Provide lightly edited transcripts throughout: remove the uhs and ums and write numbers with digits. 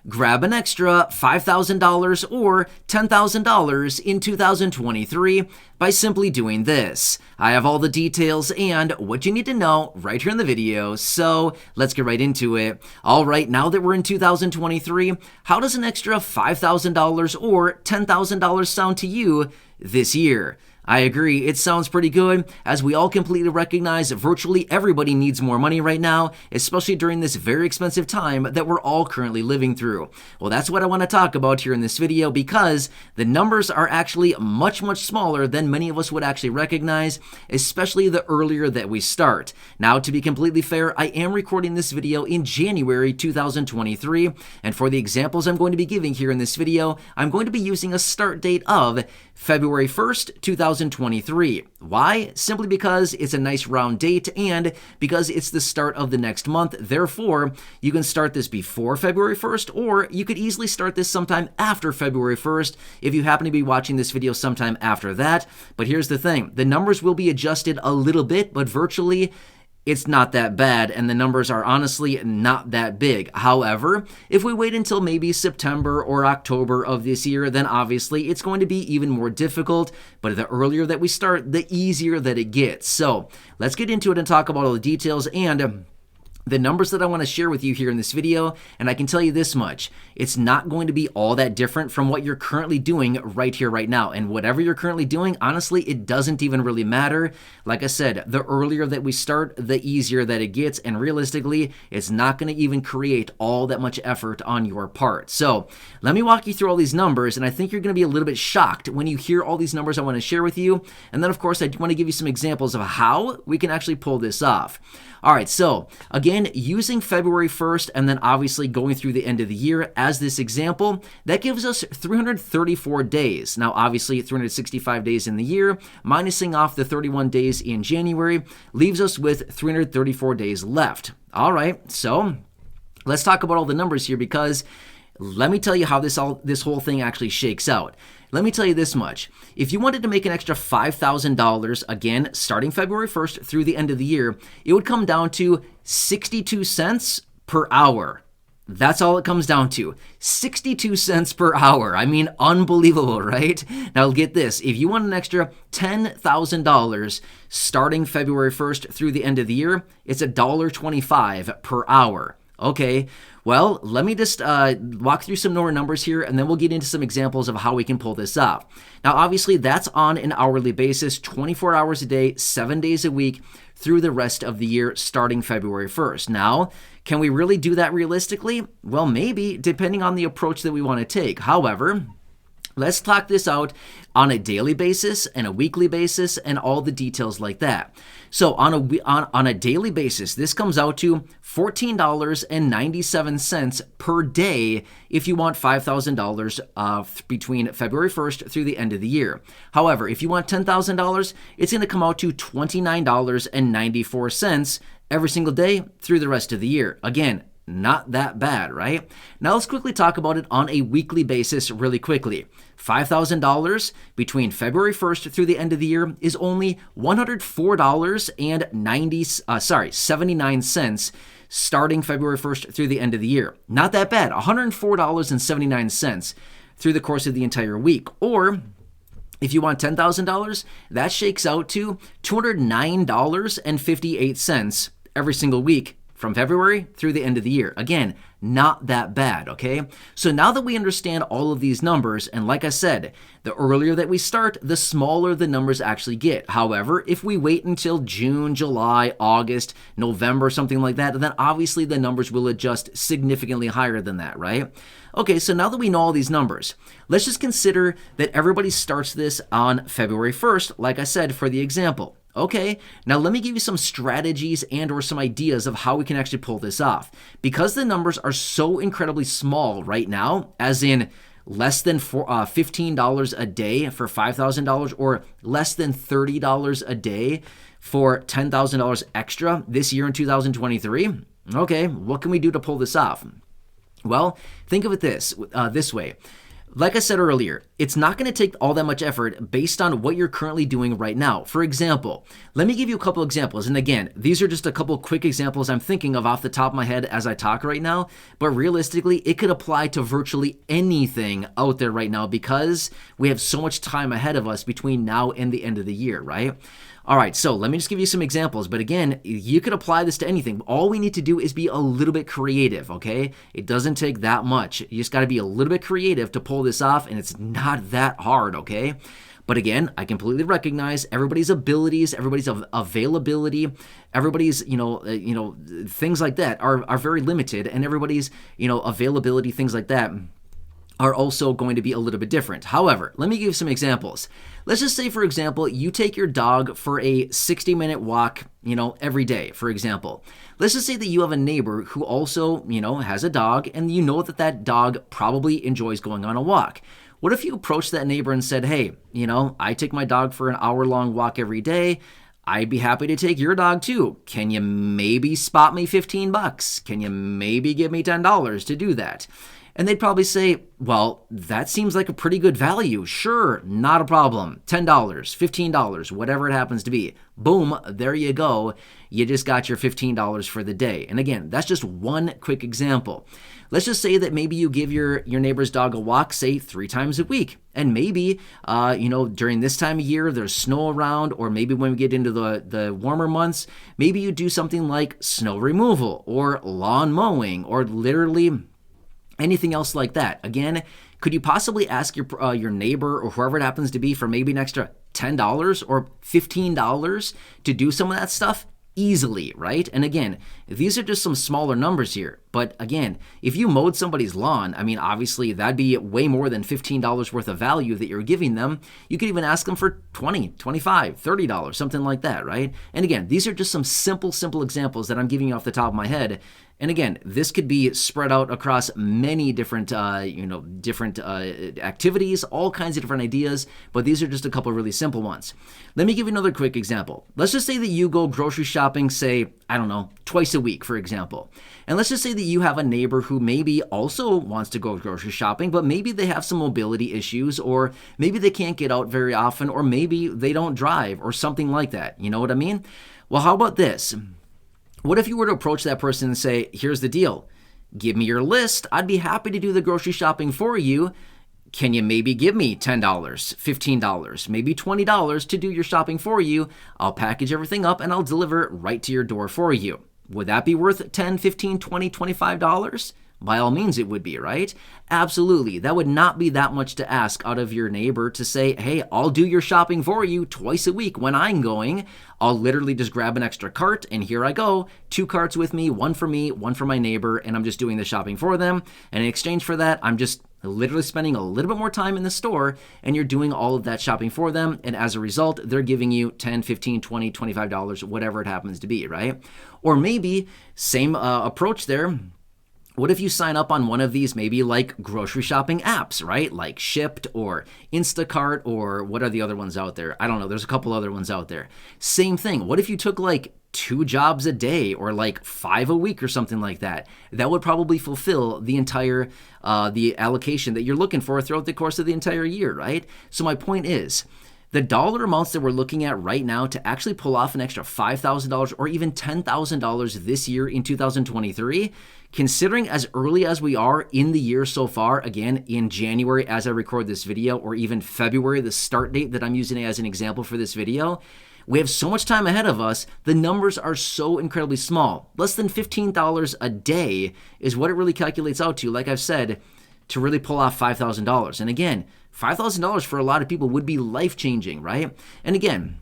grab an extra $5,000 or $10,000 in 2023 by simply doing this. I have all the details and what you need to know right here in the video, so let's get right into it. All right, now that we're in 2023, how does an extra $5,000 or $10,000 sound to you this year? I agree, it sounds pretty good, as we all completely recognize virtually everybody needs more money right now, especially during this very expensive time that we're all currently living through. Well, that's what I want to talk about here in this video, because the numbers are actually much smaller than many of us would actually recognize, especially the earlier that we start. Now, to be completely fair, I am recording this video in January 2023, and for the examples I'm going to be giving here in this video, I'm going to be using a start date of February 1st, 2023. Why? Simply because it's a nice round date and because it's the start of the next month. Therefore, you can start this before February 1st, or you could easily start this sometime after February 1st if you happen to be watching this video sometime after that. But here's the thing, the numbers will be adjusted a little bit, but virtually it's not that bad, and the numbers are honestly not that big. However, if we wait until maybe September or October of this year, then obviously it's going to be even more difficult, but the earlier that we start, the easier that it gets. So let's get into it and talk about all the details and the numbers that I want to share with you here in this video, and I can tell you this much, it's not going to be all that different from what you're currently doing right here, right now. And whatever you're currently doing, honestly, it doesn't even really matter. Like I said, the earlier that we start, the easier that it gets, and realistically, it's not going to even create all that much effort on your part. So let me walk you through all these numbers, and I think you're going to be a little bit shocked when you hear all these numbers I want to share with you. And then, of course, I want to give you some examples of how we can actually pull this off. All right, so again, using February 1st and then obviously going through the end of the year as this example, that gives us 334 days. Now, obviously, 365 days in the year, minusing off the 31 days in January, leaves us with 334 days left. All right, so let's talk about all the numbers here, because let me tell you how this whole thing actually shakes out. Let me tell you this much. If you wanted to make an extra $5,000, again, starting February 1st through the end of the year, it would come down to 62 cents per hour. That's all it comes down to. 62 cents per hour. I mean, unbelievable, right? Now get this. If you want an extra $10,000 starting February 1st through the end of the year, it's $1.25 per hour. Okay, well, let me just walk through some more numbers here, and then we'll get into some examples of how we can pull this off. Now, obviously, that's on an hourly basis, 24 hours a day, 7 days a week, through the rest of the year, starting February 1st. Now, can we really do that realistically? Well, maybe, depending on the approach that we want to take. However, let's talk this out on a daily basis and a weekly basis and all the details like that. So on a daily basis, this comes out to $14.97 per day if you want $5,000 between February 1st through the end of the year. However, if you want $10,000, it's going to come out to $29.94 every single day through the rest of the year. Again, not that bad, right? Now let's quickly talk about it on a weekly basis really quickly. $5,000 between February 1st through the end of the year is only $104.79 starting February 1st through the end of the year. Not that bad, $104.79 through the course of the entire week. Or if you want $10,000, that shakes out to $209.58 every single week from February through the end of the year. Again, not that bad, okay? So now that we understand all of these numbers, and like I said, the earlier that we start, the smaller the numbers actually get. However, if we wait until June, July, August, November, something like that, then obviously the numbers will adjust significantly higher than that, right? Okay, so now that we know all these numbers, let's just consider that everybody starts this on February 1st, like I said, for the example. Okay, now let me give you some strategies and or some ideas of how we can actually pull this off. Because the numbers are so incredibly small right now, as in less than $15 a day for $5,000 or less than $30 a day for $10,000 extra this year in 2023. Okay, what can we do to pull this off? Well, think of it this way. Like I said earlier, it's not going to take all that much effort based on what you're currently doing right now. For example, let me give you a couple examples. And again, these are just a couple quick examples I'm thinking of off the top of my head as I talk right now. But realistically, it could apply to virtually anything out there right now because we have so much time ahead of us between now and the end of the year, right? All right, so let me just give you some examples. But again, you could apply this to anything. All we need to do is be a little bit creative, okay? It doesn't take that much. You just got to be a little bit creative to pull this off, and it's not that hard, okay? But again, I completely recognize everybody's abilities, everybody's availability, everybody's, things like that are very limited, and everybody's, availability, things like that are also going to be a little bit different. However, let me give you some examples. Let's just say, for example, you take your dog for a 60-minute walk, every day, for example. Let's just say that you have a neighbor who also, has a dog, and you know that that dog probably enjoys going on a walk. What if you approached that neighbor and said, hey, I take my dog for an hour-long walk every day. I'd be happy to take your dog too. Can you maybe spot me $15? Can you maybe give me $10 to do that? And they'd probably say, well, that seems like a pretty good value. Sure, not a problem. $10, $15, whatever it happens to be. Boom, there you go. You just got your $15 for the day. And again, that's just one quick example. Let's just say that maybe you give your neighbor's dog a walk, say 3 times a week. And maybe, during this time of year, there's snow around, or maybe when we get into the warmer months, maybe you do something like snow removal or lawn mowing or literally anything else like that. Again, could you possibly ask your neighbor or whoever it happens to be for maybe an extra $10 or $15 to do some of that stuff? Easily, right? And again, these are just some smaller numbers here. But again, if you mowed somebody's lawn, obviously that'd be way more than $15 worth of value that you're giving them. You could even ask them for $20, $25, $30, something like that, right? And again, these are just some simple examples that I'm giving you off the top of my head. And again, this could be spread out across many different, activities, all kinds of different ideas, but these are just a couple really simple ones. Let me give you another quick example. Let's just say that you go grocery shopping, say, twice a week, for example. And let's just say that you have a neighbor who maybe also wants to go grocery shopping, but maybe they have some mobility issues, or maybe they can't get out very often, or maybe they don't drive, or something like that. You know what I mean? Well, how about this? What if you were to approach that person and say, here's the deal. Give me your list. I'd be happy to do the grocery shopping for you. Can you maybe give me $10, $15, maybe $20 to do your shopping for you? I'll package everything up and I'll deliver it right to your door for you. Would that be worth $10, $15, $20, $25? By all means, it would be, right? Absolutely. That would not be that much to ask out of your neighbor to say, hey, I'll do your shopping for you twice a week when I'm going. I'll literally just grab an extra cart and here I go. 2 carts with me, one for my neighbor, and I'm just doing the shopping for them. And in exchange for that, I'm just literally spending a little bit more time in the store and you're doing all of that shopping for them. And as a result, they're giving you $10, $15, $20, $25, whatever it happens to be, right? Or maybe same approach there. What if you sign up on one of these maybe like grocery shopping apps, right? Like Shipt or Instacart, or what are the other ones out there? I don't know. There's a couple other ones out there. Same thing. What if you took like 2 jobs a day or like 5 a week or something like that? That would probably fulfill the entire the allocation that you're looking for throughout the course of the entire year, right? So my point is, the dollar amounts that we're looking at right now to actually pull off an extra $5,000 or even $10,000 this year in 2023, considering as early as we are in the year so far, again, in January as I record this video, or even February, the start date that I'm using as an example for this video, we have so much time ahead of us. The numbers are so incredibly small. Less than $15 a day is what it really calculates out to, like I've said, to really pull off $5,000. And again, $5,000 for a lot of people would be life-changing, right? And again,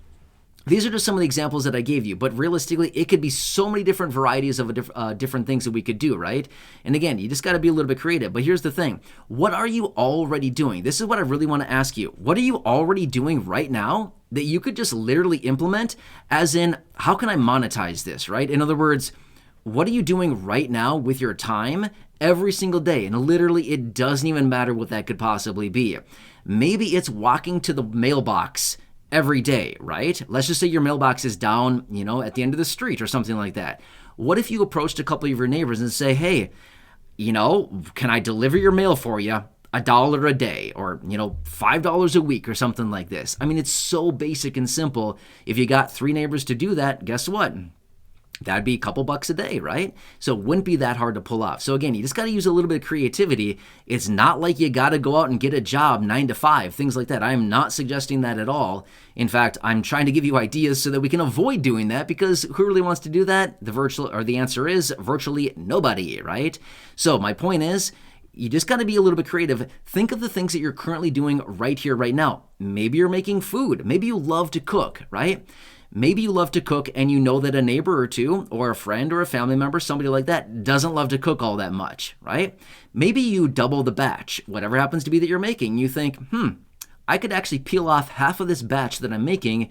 these are just some of the examples that I gave you, but realistically, it could be so many different varieties of different things that we could do, right? And again, you just got to be a little bit creative. But here's the thing. What are you already doing? This is what I really want to ask you. What are you already doing right now that you could just literally implement, as in, how can I monetize this, right? In other words, what are you doing right now with your time every single day? And literally, it doesn't even matter what that could possibly be. Maybe it's walking to the mailbox every day, right? Let's just say your mailbox is down, at the end of the street or something like that. What if you approached a couple of your neighbors and say, hey, can I deliver your mail for you? $1 a day or, $5 a week or something like this. I mean, it's so basic and simple. If you got 3 neighbors to do that, guess what? That'd be a couple bucks a day, right? So it wouldn't be that hard to pull off. So again, you just got to use a little bit of creativity. It's not like you got to go out and get a job 9 to 5, things like that. I am not suggesting that at all. In fact, I'm trying to give you ideas so that we can avoid doing that, because who really wants to do that? The answer is virtually nobody, right? So my point is, you just got to be a little bit creative. Think of the things that you're currently doing right here, right now. Maybe you're making food. Maybe you love to cook, right? Maybe you love to cook and you know that a neighbor or two or a friend or a family member, somebody like that, doesn't love to cook all that much, right? Maybe you double the batch, whatever happens to be that you're making. You think, I could actually peel off half of this batch that I'm making,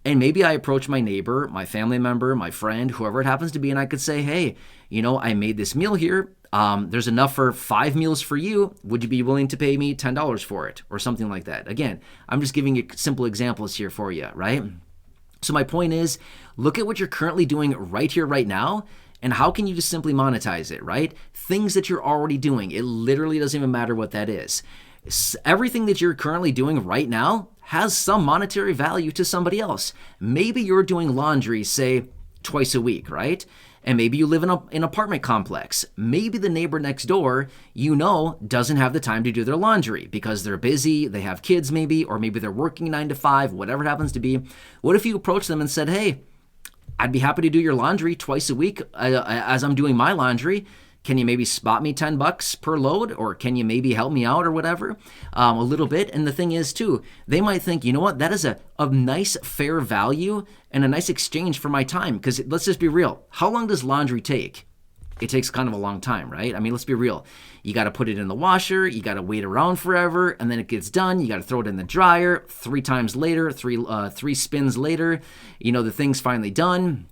and maybe I approach my neighbor, my family member, my friend, whoever it happens to be, and I could say, hey, I made this meal here. There's enough for 5 meals for you. Would you be willing to pay me $10 for it? Or something like that. Again, I'm just giving you simple examples here for you, right? So my point is, look at what you're currently doing right here, right now, and how can you just simply monetize it, right? Things that you're already doing. It literally doesn't even matter what that is. Everything that you're currently doing right now has some monetary value to somebody else. Maybe you're doing laundry, say, twice a week, right? And maybe you live in an apartment complex. Maybe the neighbor next door, doesn't have the time to do their laundry because they're busy, they have kids maybe, or maybe they're working 9 to 5, whatever it happens to be. What if you approach them and said, hey, I'd be happy to do your laundry twice a week as I'm doing my laundry. Can you maybe spot me $10 per load, or can you maybe help me out or whatever a little bit? And the thing is too, they might think, you know what, that is a nice fair value and a nice exchange for my time. Because let's just be real. How long does laundry take? It takes kind of a long time, right? I mean, let's be real. You got to put it in the washer. You got to wait around forever. And then it gets done. You got to throw it in the dryer 3 times later, three spins later. The thing's finally done.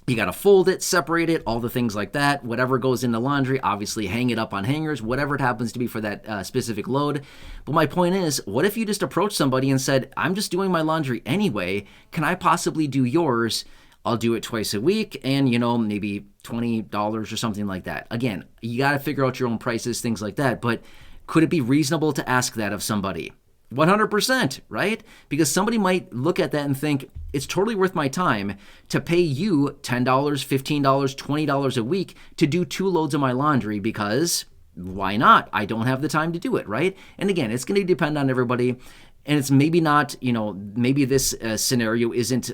You got to fold it, separate it, all the things like that. Whatever goes in the laundry, obviously hang it up on hangers, whatever it happens to be for that specific load. But my point is, what if you just approach somebody and said, I'm just doing my laundry anyway. Can I possibly do yours? I'll do it twice a week and, maybe $20 or something like that. Again, you got to figure out your own prices, things like that. But could it be reasonable to ask that of somebody? 100%, right? Because somebody might look at that and think, it's totally worth my time to pay you $10, $15, $20 a week to do 2 loads of my laundry, because why not? I don't have the time to do it, right? And again, it's going to depend on everybody. And it's maybe not, maybe this scenario isn't,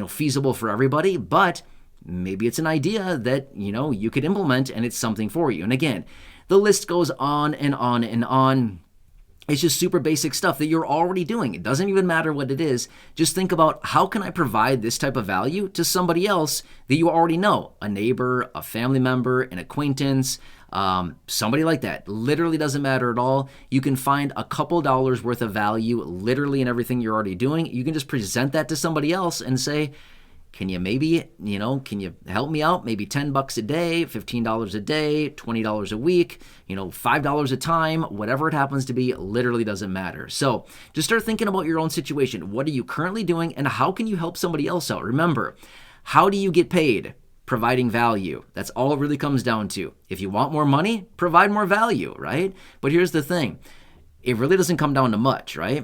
feasible for everybody, but maybe it's an idea that, you could implement and it's something for you. And again, the list goes on and on and on. It's just super basic stuff that you're already doing. It doesn't even matter what it is. Just think about, how can I provide this type of value to somebody else that you already know? A neighbor, a family member, an acquaintance, somebody like that. Literally doesn't matter at all. You can find a couple dollars worth of value literally in everything you're already doing. You can just present that to somebody else and say, can you maybe, can you help me out? Maybe $10 a day, $15 a day, $20 a week, $5 a time, whatever it happens to be, literally doesn't matter. So just start thinking about your own situation. What are you currently doing and how can you help somebody else out? Remember, how do you get paid? Providing value. That's all it really comes down to. If you want more money, provide more value, right? But here's the thing. It really doesn't come down to much, right?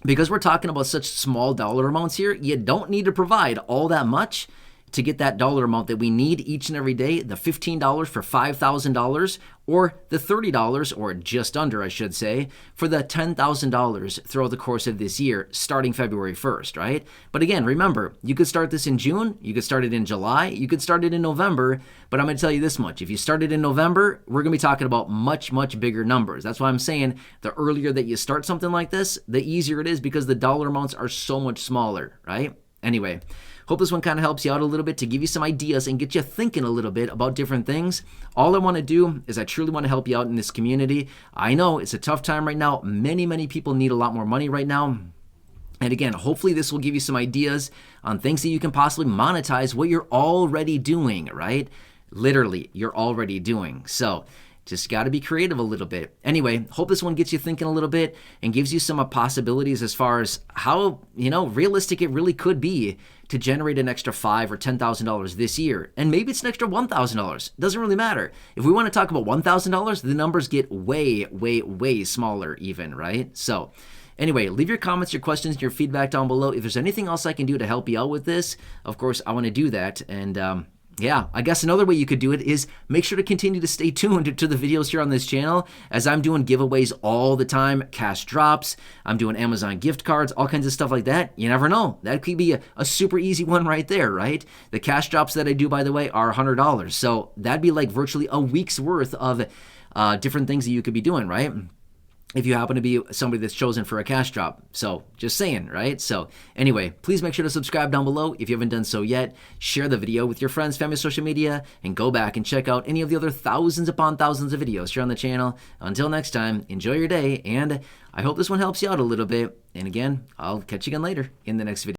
Because we're talking about such small dollar amounts here, you don't need to provide all that much to get that dollar amount that we need each and every day, the $15 for $5,000, or the $30, or just under, I should say, for the $10,000 throughout the course of this year, starting February 1st, right? But again, remember, you could start this in June, you could start it in July, you could start it in November, but I'm going to tell you this much. If you start it in November, we're going to be talking about much, much bigger numbers. That's why I'm saying the earlier that you start something like this, the easier it is, because the dollar amounts are so much smaller, right? Anyway, hope this one kind of helps you out a little bit to give you some ideas and get you thinking a little bit about different things. All I want to do is I truly want to help you out in this community. I know it's a tough time right now. Many, many people need a lot more money right now. And again, hopefully this will give you some ideas on things that you can possibly monetize what you're already doing, right? Literally, you're already doing. So Just got to be creative a little bit. Anyway, hope this one gets you thinking a little bit and gives you some possibilities as far as how, realistic it really could be to generate an extra $5,000 or $10,000 this year. And maybe it's an extra $1,000. Doesn't really matter. If we want to talk about $1,000, the numbers get way, way, way smaller even, right? So anyway, leave your comments, your questions, your feedback down below. If there's anything else I can do to help you out with this, of course, I want to do that. And yeah, I guess another way you could do it is make sure to continue to stay tuned to the videos here on this channel, as I'm doing giveaways all the time, cash drops, I'm doing Amazon gift cards, all kinds of stuff like that. You never know. That could be a super easy one right there, right? The cash drops that I do, by the way, are $100. So that'd be like virtually a week's worth of different things that you could be doing, right? If you happen to be somebody that's chosen for a cash drop. So just saying, right? So anyway, please make sure to subscribe down below if you haven't done so yet. Share the video with your friends, family, social media, and go back and check out any of the other thousands upon thousands of videos here on the channel. Until next time, enjoy your day, and I hope this one helps you out a little bit. And again, I'll catch you again later in the next video.